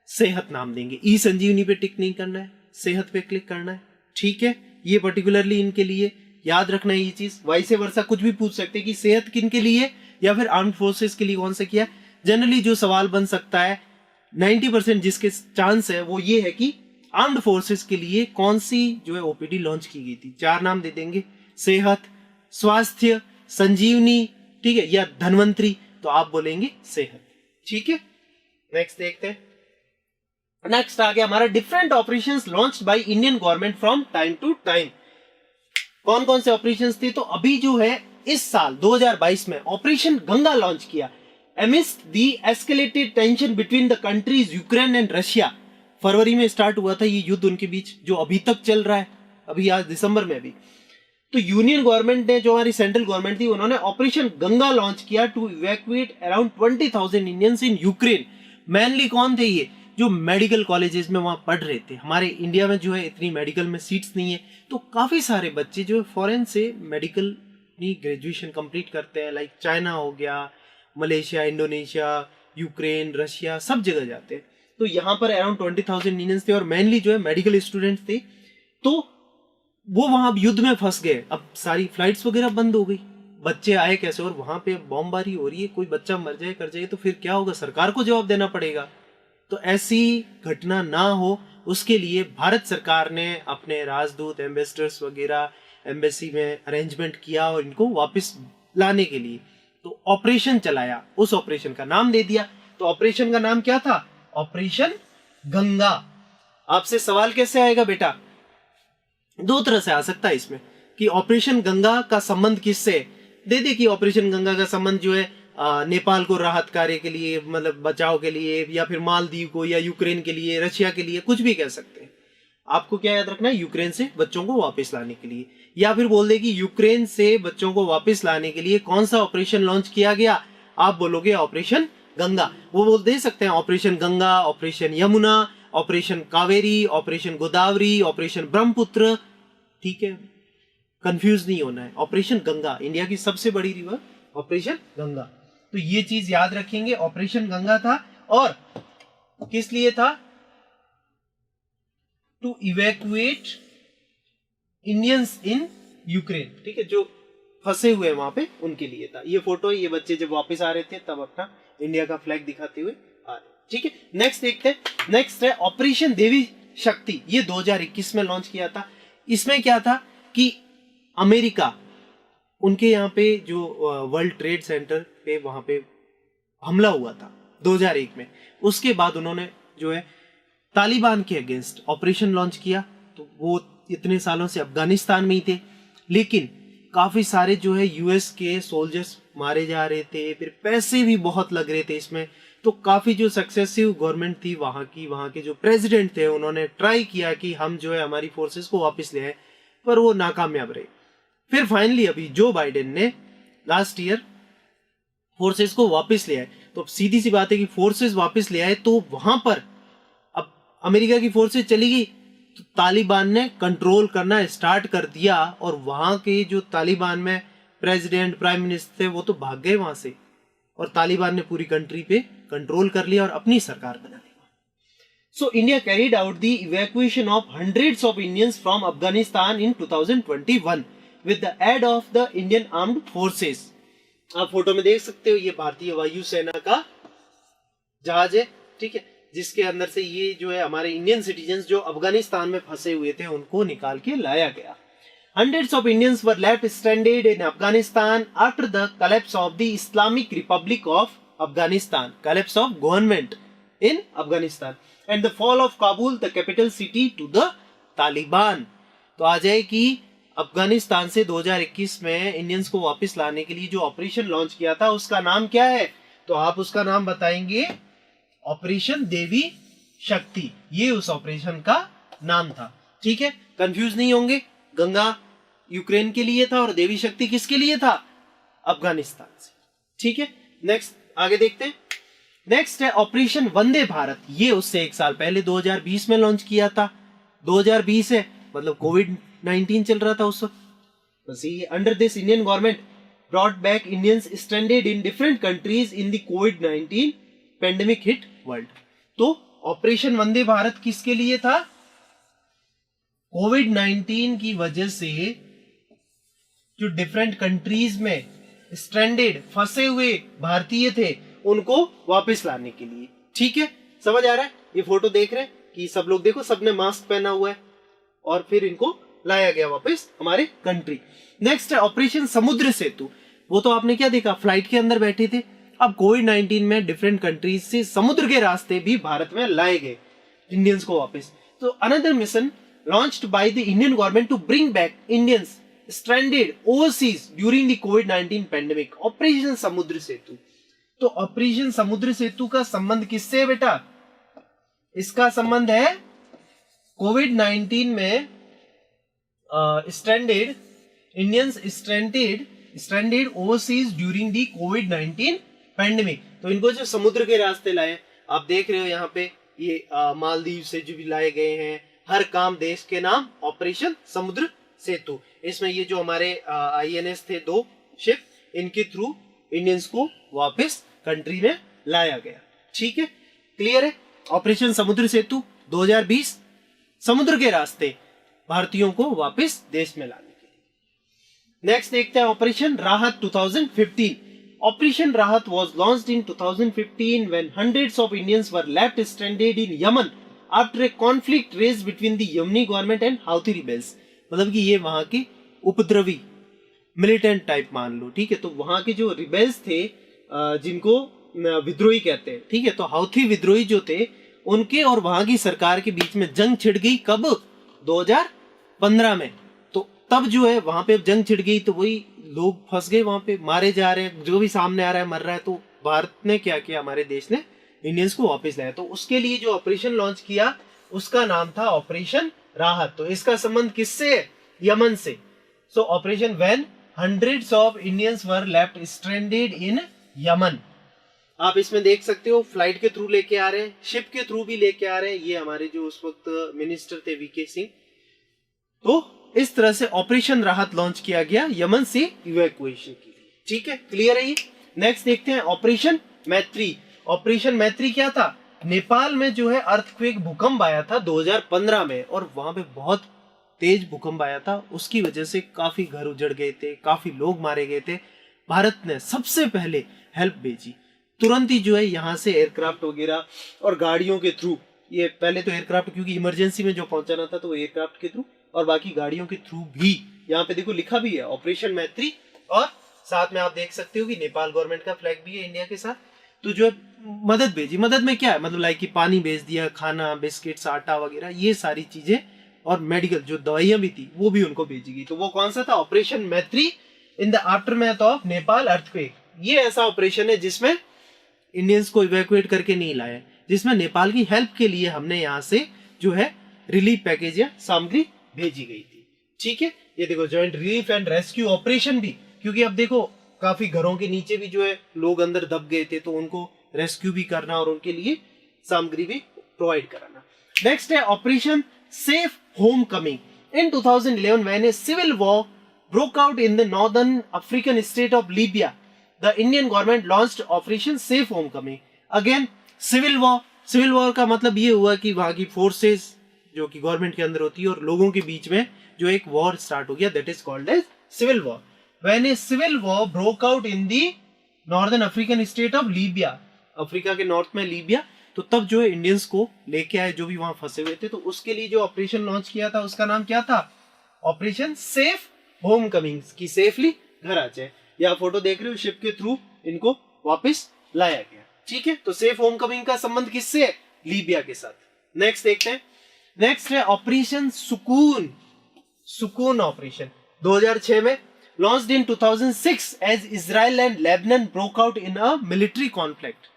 सेहत नाम देंगे। ई संजीवनी पे टिक नहीं करना है, सेहत पे क्लिक करना है। ठीक है, ये पर्टिकुलरली इनके लिए याद रखना है ये चीज। वाइसे वर्षा कुछ भी पूछ सकते हैं कि सेहत किनके लिए या फिर आर्म्ड फोर्सेज के लिए कौन सा किया। जनरली जो सवाल बन सकता है 90% जिसके चांस है वो ये है कि आर्म्ड फोर्सेज के लिए कौन सी जो है ओपीडी लॉन्च की गई थी। 4 नाम दे देंगे, सेहत, स्वास्थ्य, संजीवनी, ठीक है, या धन्वंतरी, तो आप बोलेंगे सेहत। ठीक है, नेक्स्ट देखते हैं। नेक्स्ट आ गया हमारा different operations launched by Indian government from time to time. कौन कौन से ऑपरेशंस थे? तो अभी जो है इस साल 2022 में ऑपरेशन गंगा लॉन्च किया। Amidst the escalated tension between the countries Ukraine and Russia. फरवरी में स्टार्ट हुआ था ये युद्ध उनके बीच, जो अभी तक चल रहा है, अभी आज दिसंबर में भी। तो यूनियन गवर्नमेंट ने, जो हमारी सेंट्रल गवर्नमेंट थी, उन्होंने ऑपरेशन गंगा लॉन्च किया to evacuate around 20,000 Indians in Ukraine. Mainly कौन थे ये? जो मेडिकल कॉलेजेस में वहां पढ़ रहे थे। हमारे इंडिया में जो है इतनी मेडिकल में सीट्स नहीं है, तो काफी सारे बच्चे जो है फॉरेन से मेडिकल ग्रेजुएशन कंप्लीट करते हैं। लाइक चाइना हो गया, मलेशिया, इंडोनेशिया, यूक्रेन, रशिया, सब जगह जाते हैं। तो यहाँ पर अराउंड 20,000 इंडियंस थे और मेनली जो है मेडिकल स्टूडेंट्स थे। तो वो वहां युद्ध में फंस गए। अब सारी फ्लाइट्स वगैरह बंद हो गई, बच्चे आए कैसे? और वहां पे बमबारी हो रही है, कोई बच्चा मर जाए कर जाए तो फिर क्या होगा? सरकार को जवाब देना पड़ेगा। तो ऐसी घटना ना हो उसके लिए भारत सरकार ने अपने राजदूत, एम्बेसडर्स वगैरह एम्बेसी में अरेंजमेंट किया और इनको वापस लाने के लिए तो ऑपरेशन चलाया। उस ऑपरेशन का नाम दे दिया। तो ऑपरेशन का नाम क्या था? ऑपरेशन गंगा। आपसे सवाल कैसे आएगा बेटा? 2 तरह से आ सकता है इसमें कि ऑपरेशन गंगा का संबंध किससे? दे दे कि ऑपरेशन गंगा का संबंध जो है नेपाल को राहत कार्य के लिए, मतलब बचाव के लिए, या फिर मालदीव को, या यूक्रेन के लिए, रशिया के लिए, कुछ भी कह सकते हैं। आपको क्या याद रखना है? यूक्रेन से बच्चों को वापस लाने के लिए। या फिर बोल दे कि यूक्रेन से बच्चों को वापस लाने के लिए कौन सा ऑपरेशन लॉन्च किया गया? आप बोलोगे ऑपरेशन गंगा। वो बोल दे सकते हैं operation Ganga, operation Yamuna, operation Kaveri, operation Godavari, operation Brahmaputra. ठीक है, कंफ्यूज नहीं होना है। ऑपरेशन गंगा, इंडिया की सबसे बड़ी रिवर ऑपरेशन गंगा। तो ये चीज याद रखेंगे, ऑपरेशन गंगा था। और किस लिए था? To evacuate Indians in Ukraine. ठीक है, जो फंसे हुए वहां पे उनके लिए था। ये फोटो, ये बच्चे जब वापस आ रहे थे तब अपना इंडिया का फ्लैग दिखाते हुए आ रहे। ठीक है, नेक्स्ट देखते हैं। नेक्स्ट है ऑपरेशन देवी शक्ति। ये 2021 में लॉन्च किया था। इसमें क्या था कि अमेरिका, उनके यहाँ पे जो वर्ल्ड ट्रेड सेंटर पे वहां पे हमला हुआ था 2001 में। उसके बाद उन्होंने जो है तालिबान के अगेंस्ट ऑपरेशन लॉन्च किया। तो वो इतने सालों से अफगानिस्तान में ही थे, लेकिन काफी सारे जो है यूएस के सोल्जर्स मारे जा रहे थे, फिर पैसे भी बहुत लग रहे थे इसमें। तो काफी जो सक्सेसिव गवर्नमेंट थी वहां के जो प्रेसिडेंट थे उन्होंने ट्राई किया कि हम जो है हमारी फोर्सेस को वापस ले आए, पर वो नाकामयाब रहे। फिर फाइनली अभी जो बाइडेन ने लास्ट ईयर फोर्सेस को वापस ले आए। तो सीधी सी बात है कि फोर्सेस वापस ले आए तो वहां पर अब अमेरिका की फोर्सेस चली गई तो तालिबान ने कंट्रोल करना स्टार्ट कर दिया, और वहां के जो तालिबान में प्रेसिडेंट प्राइम मिनिस्टर थे वो तो भाग गए वहां से, और तालिबान ने पूरी कंट्री पे कंट्रोल कर लिया और अपनी सरकार बना ली। So India carried out the evacuation of hundreds of Indians from Afghanistan in 2021 with the aid of the Indian armed forces. आप फोटो में देख सकते हो, ये भारतीय वायुसेना का जहाज है, ठीक है, जिसके अंदर से ये जो है हमारे इंडियन सिटीजन्स जो अफगानिस्तान में फंसे हुए थे उनको निकाल के लाया गया। Hundreds of Indians were left stranded in Afghanistan after the collapse of the Islamic Republic of Afghanistan, collapse of government in Afghanistan, and the fall of Kabul, the capital city, to the Taliban. तो आ जाए कि अफगानिस्तान से 2021 में इंडियंस को वापस लाने के लिए जो ऑपरेशन लॉन्च किया था उसका नाम क्या है? तो आप उसका नाम बताएंगे ऑपरेशन देवी शक्ति। ये उस ऑपरेशन का नाम था, ठीक है, कंफ्यूज नहीं होंगे। गंगा यूक्रेन के लिए था और देवी शक्ति किसके लिए था? अफगानिस्तान से, ठीक है। नेक्स्ट आगे देखते हैं। नेक्स्ट है ऑपरेशन वंदे भारत। ये उससे एक साल पहले 2020 में लॉन्च किया था। 2020 है मतलब कोविड-19 चल रहा था उस वक्त। बस ये under this Indian government brought back Indians stranded in different countries in the covid pandemic hit world. तो ऑपरेशन वंदे भारत किसके लिए था? कोविड-19 की वजह से जो डिफरेंट कंट्रीज में स्ट्रैंडेड फंसे हुए भारतीय थे उनको वापस लाने के लिए, ठीक है। समझ आ रहा है? ये फोटो देख रहे हैं कि सब लोग देखो, सबने मास्क पहना हुआ है और फिर इनको लाया गया वापस हमारे कंट्री। नेक्स्ट है ऑपरेशन समुद्र सेतु। वो तो आपने क्या देखा, फ्लाइट के अंदर बैठे थे। अब कोविड-19 में डिफरेंट कंट्रीज से समुद्र के रास्ते भी भारत में लाए गए इंडियंस को वापस। तो another mission launched by the Indian government to bring back Indians stranded overseas during the COVID-19 pandemic, operation समुद्र सेतु। तो ऑपरेशन समुद्र सेतु का संबंध किससे है बेटा? इसका संबंध है कोविड-19 में stranded Indians stranded overseas during the covid pandemic. तो इनको जो समुद्र के रास्ते लाए, आप देख रहे हो यहाँ पे ये मालदीव से जो भी लाए गए हैं, हर काम देश के नाम ऑपरेशन समुद्र सेतु। इसमें ये जो हमारे INS थे 2 शिप, इनके थ्रू इंडियंस को वापस कंट्री में लाया गया, ठीक है, क्लियर है। ऑपरेशन समुद्र सेतु 2020 समुद्र के रास्ते भारतीयों को वापस देश में लाने के लिए। नेक्स्ट देखते हैं ऑपरेशन राहत 2015। ऑपरेशन राहत was launched in 2015 when hundreds of Indians were left stranded in Yemen after a conflict raised between the Yemeni government and Houthi rebels। मतलब कि ये वहां की उपद्रवी मिलिटेंट टाइप मान लो, ठीक है। तो वहां के जो रिबेल्स थे जिनको विद्रोही कहते हैं, ठीक है, तो हाउथी विद्रोही जो थे उनके और वहां की सरकार के बीच में जंग छिड़ गई। कब? 2015 में। तो तब जो है वहां पे जंग छिड़ गई तो वही लोग फंस गए वहां पे, मारे जा रहे हैं, जो भी सामने आ रहा है मर रहा है। तो भारत ने क्या किया, हमारे देश ने इंडियंस को वापस लाया। तो उसके लिए जो ऑपरेशन लॉन्च किया उसका नाम था ऑपरेशन राहत। तो इसका संबंध किससे है? यमन से। सो operation when hundreds of Indians were left stranded in Yemen. आप इसमें देख सकते हो फ्लाइट के थ्रू लेके आ रहे हैं, शिप के थ्रू भी लेके आ रहे हैं। ये हमारे जो उस वक्त मिनिस्टर थे VK सिंह। तो इस तरह से ऑपरेशन राहत लॉन्च किया गया यमन से इवैक्यूएशन के लिए, ठीक है, क्लियर है ये। नेक्स्ट देखते हैं ऑपरेशन मैत्री। ऑपरेशन मैत्री क्या था? नेपाल में जो है अर्थक्वेक भूकंप आया था 2015 में, और वहां पे बहुत तेज भूकंप आया था। उसकी वजह से काफी घर उजड़ गए थे, काफी लोग मारे गए थे। भारत ने सबसे पहले हेल्प भेजी, तुरंत ही जो है यहाँ से एयरक्राफ्ट वगैरह और गाड़ियों के थ्रू। ये पहले तो एयरक्राफ्ट, क्योंकि इमरजेंसी में जो पहुंचाना था तो एयरक्राफ्ट के थ्रू, और बाकी गाड़ियों के थ्रू भी। यहाँ पे देखो लिखा भी है ऑपरेशन मैत्री, और साथ में आप देख सकते हो कि नेपाल गवर्नमेंट का फ्लैग भी है इंडिया के साथ। तो जो है मदद भेजी। मदद में क्या है, मतलब लाइक कि पानी भेज दिया, खाना, बिस्किट्स, आटा वगैरह, ये सारी चीजें, और मेडिकल जो दवाइयां भी थी वो भी उनको भेजी गई। तो वो कौन सा था? ऑपरेशन मैत्री in the aftermath of Nepal earthquake. ये ऐसा ऑपरेशन है जिसमें इंडियंस को इवैक्यूएट करके नहीं लाया, जिसमें नेपाल की हेल्प के लिए हमने यहाँ से जो है रिलीफ पैकेज या सामग्री भेजी गई थी। ठीक है, ये देखो joint relief and rescue operation भी, क्योंकि अब देखो काफी घरों के नीचे भी जो है लोग अंदर दब गए थे, तो उनको रेस्क्यू भी करना और उनके लिए सामग्री भी प्रोवाइड कराना। नेक्स्ट है operation safe homecoming. In 2011 when a civil war broke out in the northern African state of Libya, the Indian government launched Operation Safe Homecoming. Again, civil war. Civil war का मतलब ये हुआ कि वहां की फोर्सेस जो कि गवर्नमेंट के अंदर होती है और लोगों के बीच में जो एक वॉर स्टार्ट हो गया, that is called as civil war. When a civil war broke out in the northern African state of Libya, Africa के नॉर्थ में लीबिया, तो तब जो है इंडियंस को लेके आए जो भी वहां फंसे हुए थे, तो उसके लिए जो ऑपरेशन लॉन्च किया था उसका नाम क्या था? ऑपरेशन सेफ होम कमिंग, की सेफली घर आ जाए। या फोटो देख रहे हो, शिप के थ्रू इनको वापस लाया गया। ठीक है, तो सेफ होम कमिंग का संबंध किससे है? लीबिया के साथ। नेक्स्ट देखते हैं, नेक्स्ट है ऑपरेशन सुकून। सुकून ऑपरेशन 2006 में launched in 2006 as Israel and Lebanon broke out in a military conflict.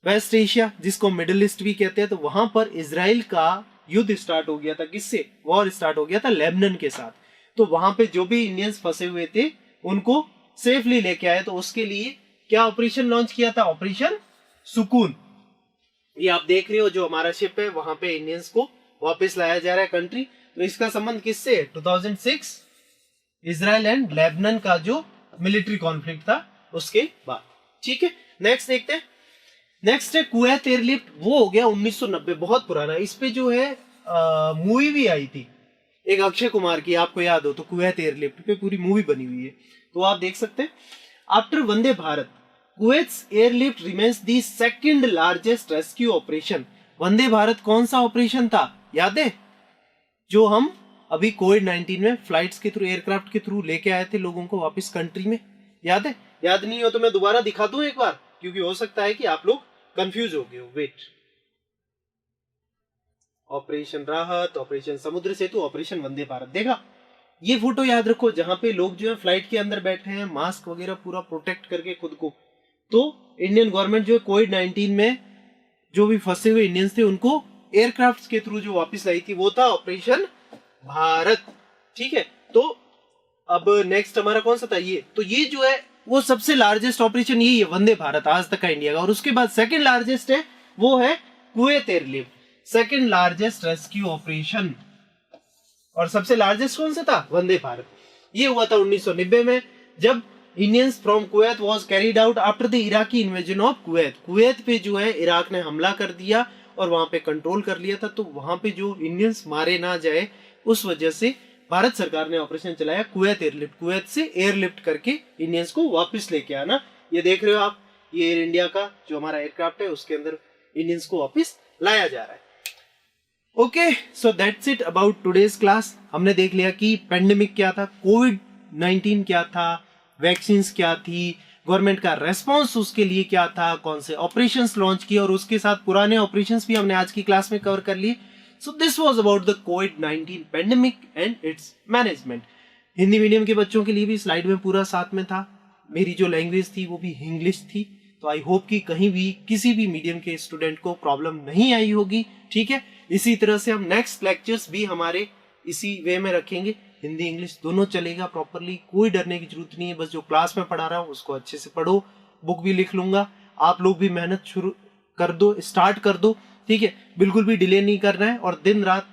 West Asia जिसको मिडिल ईस्ट भी कहते हैं, तो वहां पर इजराइल का युद्ध स्टार्ट हो गया था। किससे? वॉर स्टार्ट हो गया था लेबनान के साथ। तो वहां पे जो भी इंडियंस फंसे हुए थे उनको सेफली लेके आए, तो उसके लिए क्या ऑपरेशन लॉन्च किया था? ऑपरेशन सुकून। ये आप देख रहे हो जो हमारा शिप है, वहां पे इंडियंस को वापस लाया जा रहा है कंट्री। तो इसका संबंध किससे है? 2006 इजराइल एंड लेबनान का जो मिलिट्री कॉन्फ्लिक्ट था उसके बाद। ठीक है, नेक्स्ट देखते हैं। नेक्स्ट है कुवैत एयरलिफ्ट। वो हो गया 1990, बहुत पुराना। इस पे जो है मूवी भी आई थी एक अक्षय कुमार की, आपको याद हो तो, कुवैत एयरलिफ्ट पे पूरी मूवी बनी हुई है, तो आप देख सकते हैं। After Vande Bharat, Kuwait's airlift remains the second largest rescue operation. Vande Bharat कौन सा ऑपरेशन था? याद है? जो हम अभी कोविड-19 में फ्लाइट्स के थ्रू, एयरक्राफ्ट के थ्रू लेके आए थे लोगों को वापस कंट्री में। याद है? याद नहीं हो तो मैं दोबारा दिखा दूं एक बार, क्योंकि हो सकता है कि आप लोग कंफ्यूज हो गए हो। वेट, ऑपरेशन राहत, ऑपरेशन समुद्र सेतु, ऑपरेशन वंदे भारत। देखा, ये फोटो याद रखो, जहां पे लोग जो है फ्लाइट के अंदर बैठे हैं, मास्क वगैरह पूरा प्रोटेक्ट करके खुद को। तो इंडियन गवर्नमेंट जो है कोविड-19 में जो भी फंसे हुए इंडियंस थे उनको एयरक्राफ्ट के थ्रू जो वापस लाई थी, वो था ऑपरेशन भारत। ठीक है, तो अब नेक्स्ट हमारा कौन सा था? ये। तो ये जो है वो सबसे लार्जेस्ट ऑपरेशन यही है, वंदे भारत आज तक का इंडिया का। और उसके बाद सेकंड लार्जेस्ट है, वो है Kuwait airlift, second largest rescue operation. और सबसे लार्जेस्ट कौन सा था? वंदे भारत। ये हुआ था 1990 में, जब Indians from Kuwait was carried out after the Iraqi invasion of Kuwait. Kuwait पे जो है इराक ने हमला कर दिया और वहां पे कंट्रोल कर लिया था, तो वहां पे जो इंडियंस मारे ना जाए उस वजह से भारत सरकार ने ऑपरेशन चलाया कुवैत एयरलिफ्ट। कुवैत से एयरलिफ्ट करके इंडियंस को वापस लेके आना। ये देख रहे हो आप, ये एयर इंडिया का जो हमारा एयरक्राफ्ट है उसके अंदर इंडियंस को वापस लाया जा रहा है। Okay, so that's it about today's class. हमने देख लिया कि पेंडेमिक क्या था, कोविड-19 क्या था, वैक्सीन्स क्या थी, गवर्नमेंट का रेस्पॉन्स उसके लिए क्या था, कौन से ऑपरेशंस लॉन्च किए, और उसके साथ पुराने ऑपरेशंस भी हमने आज की क्लास में कवर कर लिए। So this was about the covid pandemic and it's management. Hindi medium के बच्चों के लिए भी स्लाइड में पूरा साथ में था। मेरी जो लैंग्वेज थी वो भी इंग्लिश थी, तो आई होप कि कहीं भी किसी भी मीडियम के स्टूडेंट को प्रॉब्लम नहीं आई होगी। ठीक है, इसी तरह से हम नेक्स्ट लेक्चर्स भी हमारे इसी वे में रखेंगे, हिंदी इंग्लिश दोनों चलेगा प्रॉपरली, कोई डरने की जरूरत नहीं है। बस जो क्लास में पढ़ा रहा हूँ उसको अच्छे से पढ़ो, बुक भी लिख लूंगा, आप लोग भी मेहनत शुरू कर दो, स्टार्ट कर दो। ठीक है, बिल्कुल भी डिले नहीं करना है, और दिन रात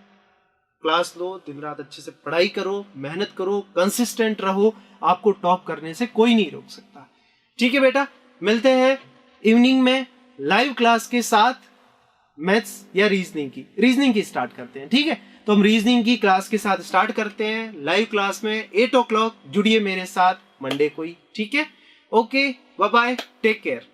क्लास लो, दिन रात अच्छे से पढ़ाई करो, मेहनत करो, कंसिस्टेंट रहो, आपको टॉप करने से कोई नहीं रोक सकता। ठीक है बेटा, मिलते हैं इवनिंग में लाइव क्लास के साथ। मैथ्स या रीजनिंग की स्टार्ट करते हैं। ठीक है, तो हम रीजनिंग की क्लास के साथ स्टार्ट करते हैं लाइव क्लास में 8 o'clock। जुड़िए मेरे साथ मंडे को ही। ठीक है, okay, bye bye, take care.